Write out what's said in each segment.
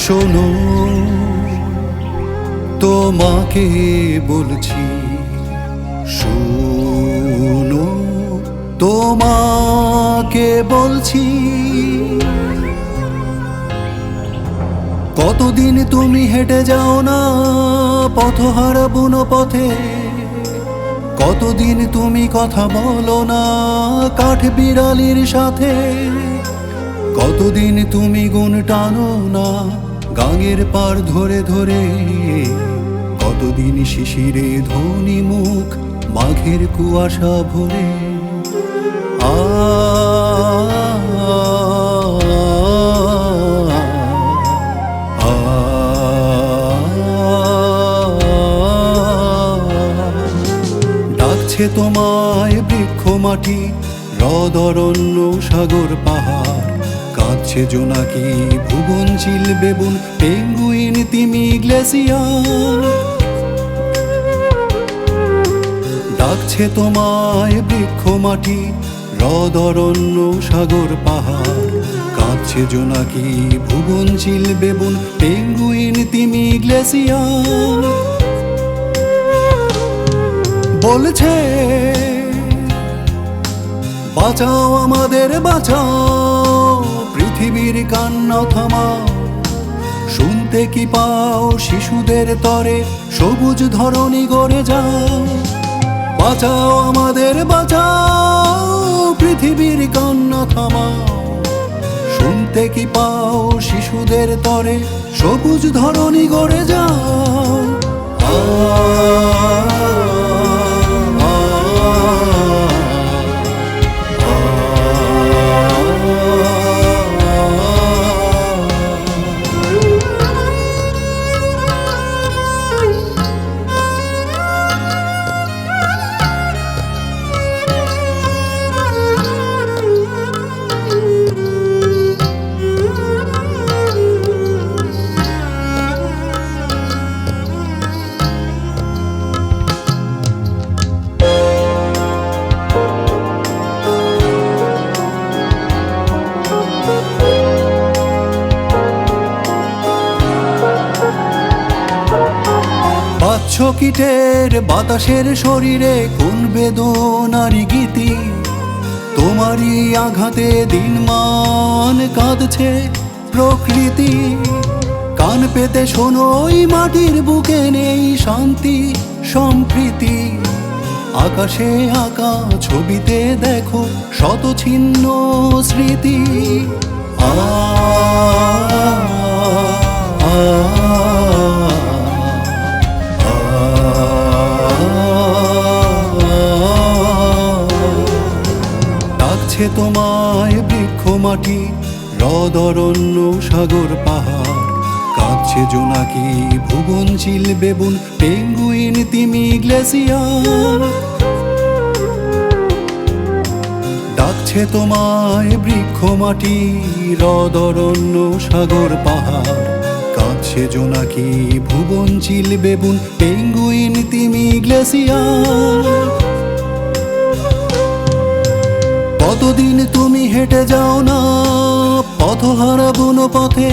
শোনো, তোমাকে বলছি, শোনো, তোমাকে বলছি। কতদিন তুমি হেঁটে যাও না পথহারা বুনো পথে, কতদিন তুমি কথা বলো না কাঠ বিড়ালির সাথে, কতদিন তুমি গুণ টানো না গাঙের পার ধরে ধরে, কতদিন শিশিরে ধ্বনি মুখ মাঘের কুয়াশা ভরে। ডাকছে তোমায় বৃক্ষ মাটি, হ্রদ অরণ্য সাগর পাহাড়, কাঁদছে জোনাকি ভুবন চিল বেবুন পেঙ্গুইন তিমি গ্লেসিয়ার। ডাকছে তোমায় বৃক্ষ মাটি, হ্রদ অরণ্য সাগর পাহাড়, কাঁদছে জোনাকি ভুবন চিল বেবুন পেঙ্গুইন তিমি গ্লেসিয়ার। বলছে বাঁচাও আমাদের বাঁচাও, পৃথিবীর কান্না থামাও, শুনতে কি পাও শিশুদের তরে সবুজ ধরণী গড়ে যাও। বাঁচাও আমাদের বাঁচাও, পৃথিবীর কান্না থামাও, শুনতে কি পাও শিশুদের তরে সবুজ ধরণী গড়ে যাও। কীটের বাতাসের শরীরে কোন বেদনারি গীতি, তোমারই আঘাতে দিনমান কাঁদছে প্রকৃতি। কান পেতে শোনো, ওই মাটির বুকে নেই শান্তি সম্প্রীতি। আকাশে আঁকা ছবিতে দেখো শত ছিন্ন স্মৃতি। ডাকছে তোমায় বৃক্ষ মাটি, হ্রদ অরণ্য সাগর পাহাড়, কাঁদছে জোনাকি ভুবন চিল বেবুন পেঙ্গুইন তিমি গ্লেসিয়ার। ডাকছে তোমায় বৃক্ষ মাটি, হ্রদ অরণ্য সাগর পাহাড়, কাঁদছে জোনাকি ভুবন চিল বেবুন পেঙ্গুইন তিমি গ্লেসিয়ার। কতদিন তুমি হেঁটে যাও না পথহারা বুনো পথে,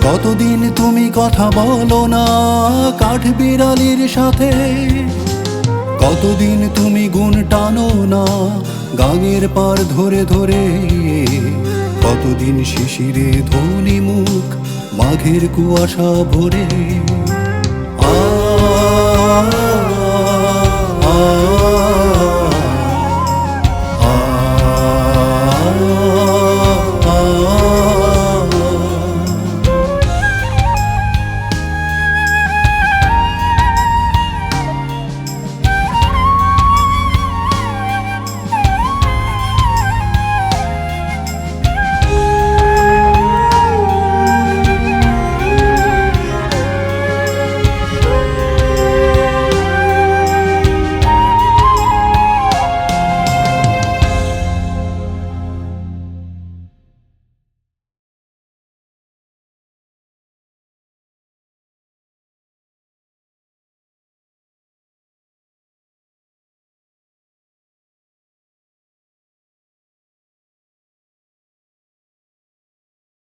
কতদিন তুমি কথা বলো না কাঠ বিড়ালির সাথে, কতদিন তুমি গুণ টানো না গাঙের পার ধরে ধরে, কতদিন শিশিরে ধ্বনি মুখ মাঘের কুয়াশা ভরে।